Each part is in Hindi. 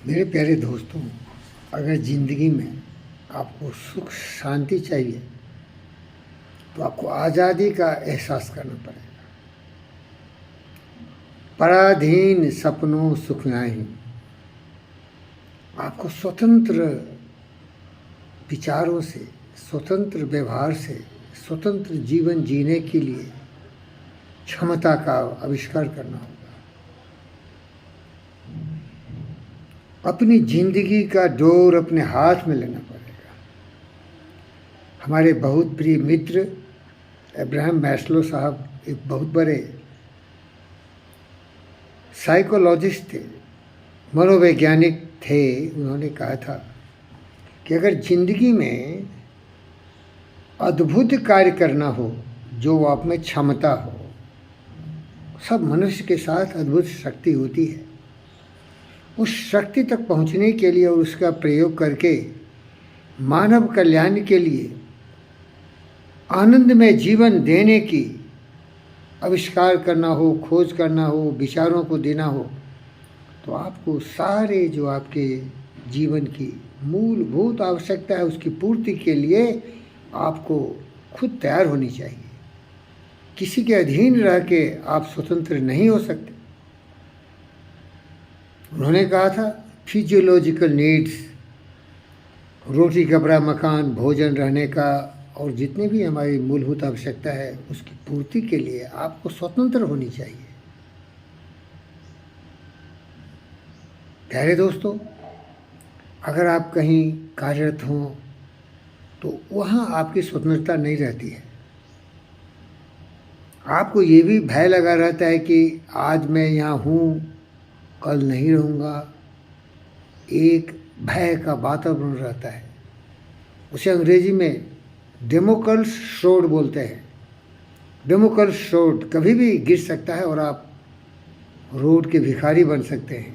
मेरे प्यारे दोस्तों, अगर ज़िंदगी में आपको सुख शांति चाहिए तो आपको आज़ादी का एहसास करना पड़ेगा। पराधीन सपनों सुख नहीं, आपको स्वतंत्र विचारों से, स्वतंत्र व्यवहार से, स्वतंत्र जीवन जीने के लिए क्षमता का आविष्कार करना होगा। अपनी जिंदगी का डोर अपने हाथ में लेना पड़ेगा। हमारे बहुत प्रिय मित्र अब्राहम मैस्लो साहब एक बहुत बड़े साइकोलॉजिस्ट थे, मनोवैज्ञानिक थे। उन्होंने कहा था कि अगर जिंदगी में अद्भुत कार्य करना हो, जो आप में क्षमता हो, सब मनुष्य के साथ अद्भुत शक्ति होती है। उस शक्ति तक पहुंचने के लिए और उसका प्रयोग करके मानव कल्याण के लिए आनंदमय जीवन देने की आविष्कार करना हो, खोज करना हो, विचारों को देना हो, तो आपको सारे जो आपके जीवन की मूलभूत आवश्यकता है उसकी पूर्ति के लिए आपको खुद तैयार होनी चाहिए। किसी के अधीन रह के आप स्वतंत्र नहीं हो सकते। उन्होंने कहा था फिजियोलॉजिकल नीड्स, रोटी कपड़ा मकान भोजन रहने का और जितने भी हमारी मूलभूत आवश्यकता है उसकी पूर्ति के लिए आपको स्वतंत्र होनी चाहिए। प्यारे दोस्तों, अगर आप कहीं कार्यरत हों तो वहाँ आपकी स्वतंत्रता नहीं रहती है। आपको ये भी भय लगा रहता है कि आज मैं यहाँ हूँ, कल नहीं रहूँगा। एक भय का वातावरण रहता है। उसे अंग्रेजी में डेमोक्रेटस शोर्ड बोलते हैं। डेमोक्रेटस शोर्ड कभी भी गिर सकता है और आप रोड के भिखारी बन सकते हैं।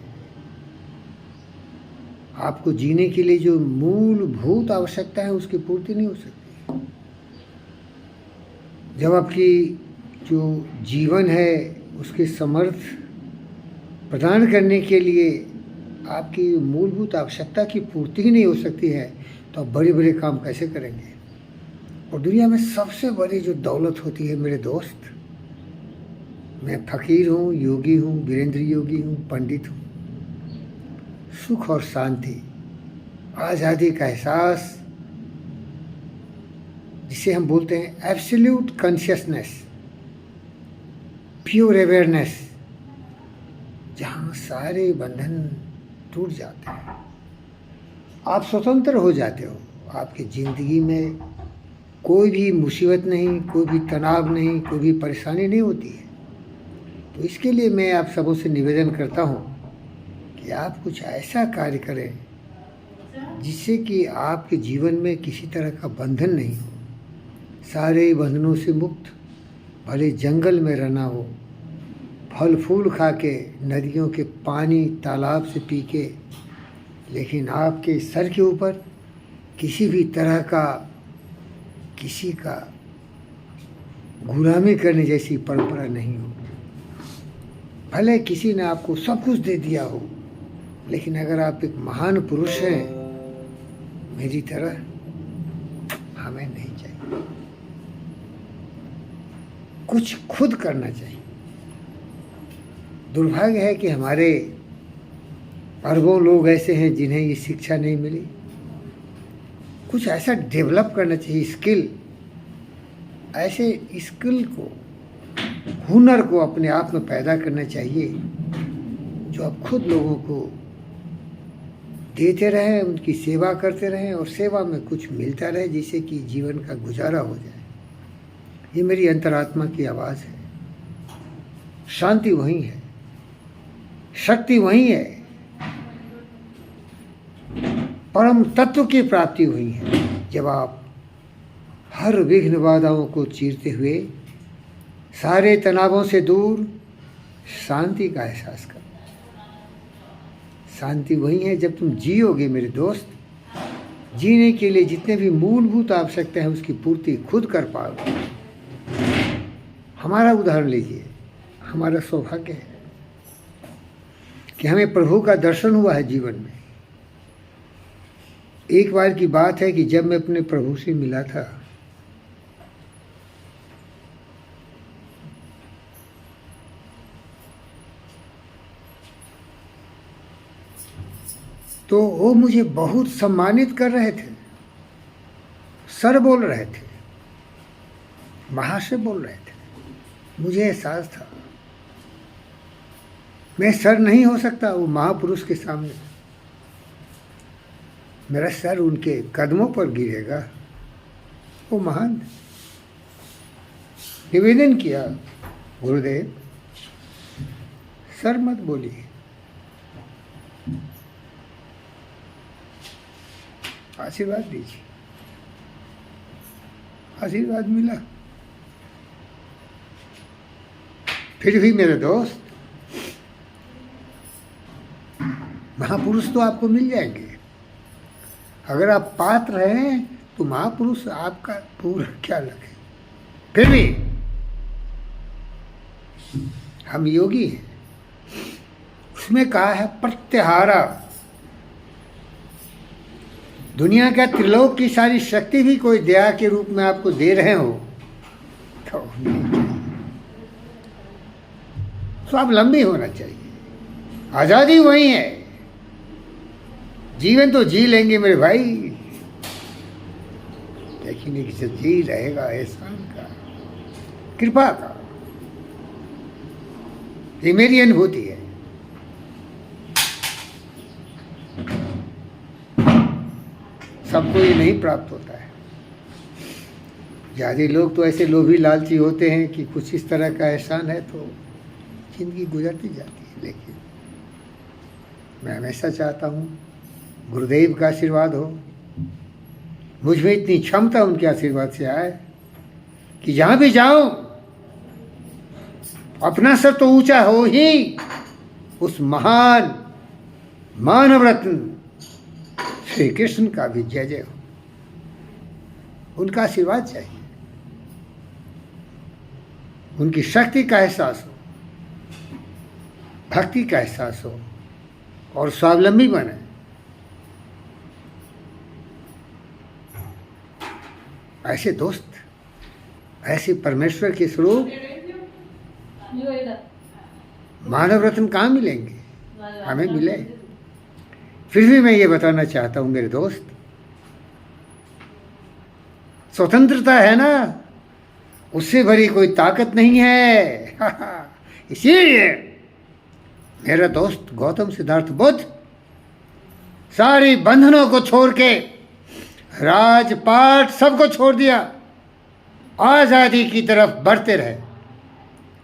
आपको जीने के लिए जो मूलभूत आवश्यकता है उसकी पूर्ति नहीं हो सकती। जब आपकी जो जीवन है उसके समर्थ प्रदान करने के लिए आपकी मूलभूत आवश्यकता की पूर्ति ही नहीं हो सकती है तो आप बड़े बड़े काम कैसे करेंगे। और दुनिया में सबसे बड़ी जो दौलत होती है मेरे दोस्त, मैं फ़कीर हूँ, योगी हूँ, वीरेंद्र योगी हूँ, पंडित हूँ, सुख और शांति, आज़ादी का एहसास, जिसे हम बोलते हैं एब्सोल्यूट कॉन्शियसनेस, प्योर अवेयरनेस, जहाँ सारे बंधन टूट जाते हैं, आप स्वतंत्र हो जाते हो। आपकी ज़िंदगी में कोई भी मुसीबत नहीं, कोई भी तनाव नहीं, कोई भी परेशानी नहीं होती है। तो इसके लिए मैं आप सबों से निवेदन करता हूँ कि आप कुछ ऐसा कार्य करें जिससे कि आपके जीवन में किसी तरह का बंधन नहीं हो, सारे बंधनों से मुक्त, भले जंगल में रहना हो, फल फूल खा के, नदियों के पानी तालाब से पी के, लेकिन आपके सर के ऊपर किसी भी तरह का किसी का गुलामी करने जैसी परंपरा नहीं हो। भले किसी ने आपको सब कुछ दे दिया हो, लेकिन अगर आप एक महान पुरुष हैं मेरी तरह, हमें नहीं चाहिए। कुछ खुद करना चाहिए। दुर्भाग्य है कि हमारे अरबों लोग ऐसे हैं जिन्हें ये शिक्षा नहीं मिली। कुछ ऐसा डेवलप करना चाहिए, स्किल, ऐसे स्किल को, हुनर को अपने आप में पैदा करना चाहिए जो आप खुद लोगों को देते रहें, उनकी सेवा करते रहें और सेवा में कुछ मिलता रहे जिससे कि जीवन का गुजारा हो जाए। ये मेरी अंतरात्मा की आवाज़ है। शांति वहीं है, शक्ति वहीं है, परम तत्व की प्राप्ति हुई है जब आप हर विघ्न बाधाओं को चीरते हुए सारे तनावों से दूर शांति का एहसास करो। शांति वही है जब तुम जियोगे मेरे दोस्त। जीने के लिए जितने भी मूलभूत आवश्यकता है उसकी पूर्ति खुद कर पाओगे। हमारा उदाहरण लीजिए। हमारा सौभाग्य है कि हमें प्रभु का दर्शन हुआ है जीवन में। एक बार की बात है कि जब मैं अपने प्रभु से मिला था, तो वो मुझे बहुत सम्मानित कर रहे थे, सर बोल रहे थे, महाशय बोल रहे थे। मुझे एहसास था मैं सर नहीं हो सकता वो महापुरुष के सामने, मेरा सर उनके कदमों पर गिरेगा। वो महान निवेदन किया, गुरुदेव सर मत बोलिए, आशीर्वाद दीजिए। आशीर्वाद मिला। फिर भी मेरे दोस्त, महापुरुष तो आपको मिल जाएंगे। अगर आप पात्र हैं तो महापुरुष आपका पूरा ख्याल रखें। फिर भी हम योगी हैं। उसमें कहा है प्रत्याहारा। दुनिया का त्रिलोक की सारी शक्ति भी कोई दया के रूप में आपको दे रहे हो तो स्वावलंबी होना चाहिए। आज़ादी वही है। जीवन तो जी लेंगे मेरे भाई, लेकिन एक जी रहेगा एहसान का, कृपा का। ये मेरी अनुभूति है। सबको ये नहीं प्राप्त होता है। ज़्यादा लोग तो ऐसे लोभी लालची होते हैं कि कुछ इस तरह का एहसान है तो जिंदगी गुजरती जाती है। लेकिन मैं हमेशा चाहता हूँ गुरुदेव का आशीर्वाद हो, मुझ में इतनी क्षमता उनके आशीर्वाद से आए कि जहाँ भी जाऊँ अपना सर तो ऊंचा हो ही, उस महान मानव रत्न श्री कृष्ण का भी जय जय हो। उनका आशीर्वाद चाहिए, उनकी शक्ति का एहसास हो, भक्ति का एहसास हो और स्वावलंबी बने। ऐसे दोस्त, ऐसे परमेश्वर के स्वरूप मानव रत्न कहाँ मिलेंगे? हमें मिले। फिर भी मैं ये बताना चाहता हूँ मेरे दोस्त, स्वतंत्रता है ना, उससे भरी कोई ताकत नहीं है। इसीलिए मेरा दोस्त गौतम सिद्धार्थ बुद्ध सारी बंधनों को छोड़ के, राजपाट सबको छोड़ दिया, आज़ादी की तरफ बढ़ते रहे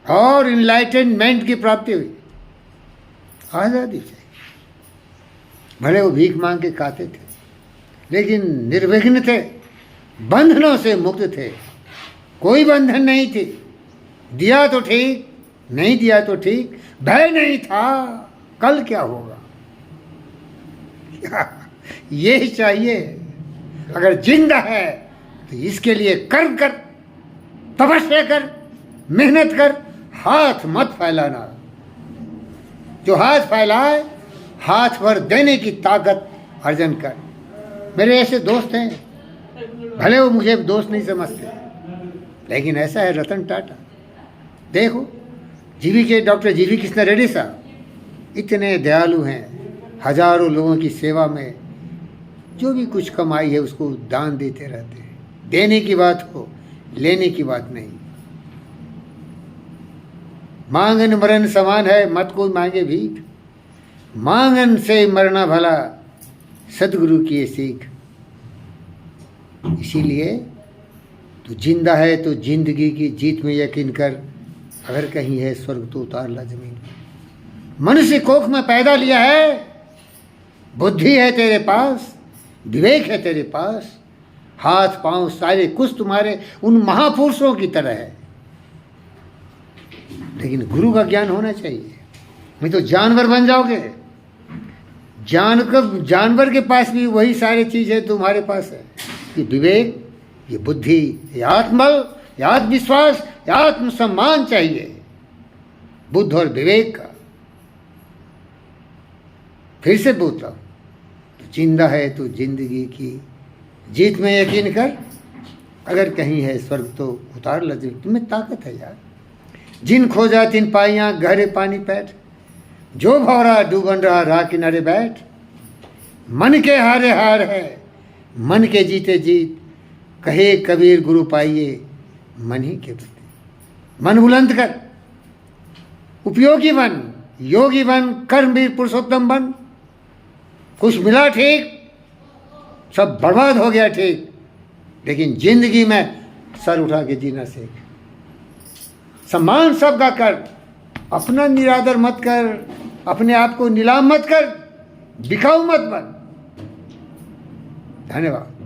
और इनलाइटनमेंट की प्राप्ति हुई। आज़ादी चाहिए। भले वो भीख मांग के खाते थे, लेकिन निर्विघ्न थे, बंधनों से मुक्त थे, कोई बंधन नहीं थी। दिया तो ठीक, नहीं दिया तो ठीक, भय नहीं था कल क्या होगा। ये चाहिए। अगर जिंदा है तो इसके लिए कर्म कर, तपस्या कर, मेहनत कर, हाथ मत फैलाना। जो हाथ फैलाए, हाथ भर देने की ताकत अर्जन कर। मेरे ऐसे दोस्त हैं, भले वो मुझे दोस्त नहीं समझते, लेकिन ऐसा है रतन टाटा। देखो जीवी के डॉक्टर जीवी कृष्ण रेड्डी साहब इतने दयालु हैं, हजारों लोगों की सेवा में जो भी कुछ कमाई है उसको दान देते रहते हैं। देने की बात हो, लेने की बात नहीं। मांगन मरण समान है, मत कोई मांगे भीख, मांगन से मरना भला, सदगुरु की ये सीख। इसीलिए तू जिंदा है तो जिंदगी की जीत में यकीन कर। अगर कहीं है स्वर्ग तो उतार ला जमीन। मनुष्य कोख में पैदा लिया है, बुद्धि है तेरे पास, विवेक है तेरे पास, हाथ पांव सारे कुछ तुम्हारे उन महापुरुषों की तरह है। लेकिन गुरु का ज्ञान होना चाहिए, नहीं तो जानवर बन जाओगे। जानवर के पास भी वही सारी चीज़ है तुम्हारे पास है। ये विवेक, ये बुद्धि, ये आत्मबल, ये आत्मविश्वास, ये आत्मसम्मान चाहिए बुद्ध और विवेक का। फिर से बोलता हूँ, जिंदा है तो जिंदगी की जीत में यकीन कर, अगर कहीं है स्वर्ग तो उतार लजे, तुम्हें ताकत है यार। जिन खोजा तिन पाइयाँ गहरे पानी पैठ, जो भौरा डूबन रहा राह किनारे बैठ। मन के हारे हार है, मन के जीते जीत, कहे कबीर गुरु पाइए मन ही के प्रति। मन बुलंद कर, उपयोगी बन, योगी बन, कर्मवीर पुरुषोत्तम बन। कुछ मिला ठीक, सब बर्बाद हो गया ठीक, लेकिन जिंदगी में सर उठा के जीना सीख। सम्मान सबका कर, अपना निरादर मत कर, अपने आप को नीलाम मत कर, बिकाऊ मत बन। धन्यवाद।